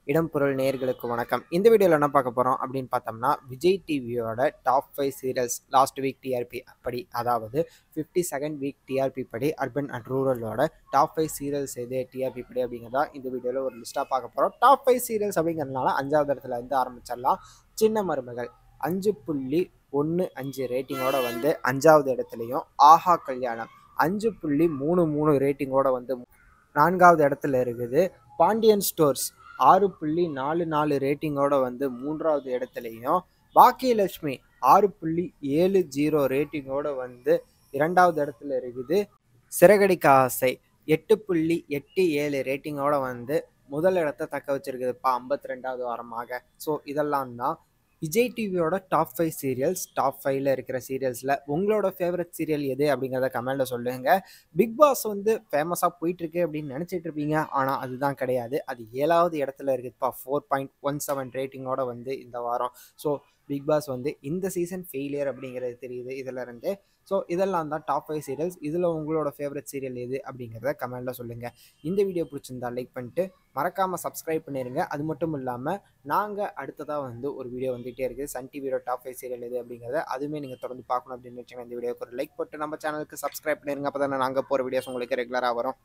இடம் பொருள் நேயர்களுக்கு வணக்கம். இந்த வீடியோல என்ன பார்க்க போறோம் அப்படின்னு பார்த்தோம்னா, விஜய் டிவியோட top 5 serials last week TRP அப்படி அதாவது 52nd வீக் டிஆர்பி படி அர்பன் அண்ட் ரூரலோட டாப் 5 சீரியல்ஸ் எது டிஆர்பி படி அப்படிங்கிறதா இந்த வீடியோல ஒரு லிஸ்ட்டா பார்க்க போறோம். டாப் 5 சீரியல்ஸ் அப்படிங்கிறதுனால 5வது இடத்துல இருந்து ஆரம்பிச்சிடலாம். சின்ன மருமகள் 5.15 ரேட்டிங்கோட வந்து 5வது இடத்துலையும், ஆஹா கல்யாணம் 5.33 ரேட்டிங்கோட வந்து 4வது இடத்துல இருக்குது. பாண்டியன் ஸ்டோர்ஸ் 6.44 ரேட்டிங்கோட வந்து 3வது இடத்துலையும், பாக்கியலட்சுமி 6.70 ரேட்டிங்கோட வந்து 2வது இடத்துல இருக்குது. சிறகடிக்க ஆசை 8.87 ரேட்டிங்கோட வந்து முதல் இடத்தை தக்க வச்சிருக்குதுப்பா 52வது வாரமாக. ஸோ இதெல்லாம் தான் விஜய் டிவியோட டாப் 5 சீரியல்ஸ். டாப் 5ல இருக்கிற சீரியல்ஸில் உங்களோட ஃபேவரட் சீரியல் எது அப்படிங்கிறத கமெண்ட்ல சொல்லுங்க. பிக் பாஸ் வந்து ஃபேமஸாக போயிட்டு இருக்கு அப்படின்னு நினச்சிட்டு இருப்பீங்க, ஆனால் அதுதான் கிடையாது. அது 7வது இடத்துல இருக்குதுப்பா 4.17 ரேட்டிங்கோட வந்து இந்த வாரம். ஸோ பிக் பாஸ் வந்து இந்த சீசன் ஃபெயிலியர் அப்படிங்கிறது தெரியுது இதுல இருந்து. ஸோ இதெல்லாம் தான் டாப் 5 சீரியல்ஸ். இதில் உங்களோட ஃபேவரட் சீரியல் எது அப்படிங்கிறத கமெண்ட்ல சொல்லுங்க. இந்த வீடியோ பிடிச்சிருந்தா லைக் பண்ணிட்டு மறக்காம சப்ஸ்கிரைப் பண்ணிருங்க. அது மட்டும் இல்லாமல் நாங்கள் அடுத்ததாக வந்து ஒரு வீடியோ வந்துகிட்டே இருக்குது, சன் டிவியோட டாப் 5 சீரியல் எது அப்படிங்கிறத. அதுவுமே நீங்கள் தொடர்ந்து பார்க்கணும் அப்படின்னு வச்சுக்கோங்க. இந்த வீடியோக்கு ஒரு லைக் போட்டு நம்ம சேனலுக்கு சப்ஸ்கிரைப் பண்ணிருங்க. அப்போ தானே நாங்கள் போகிற வீடியோஸ் உங்களுக்கு ரெகுலராக வரும்.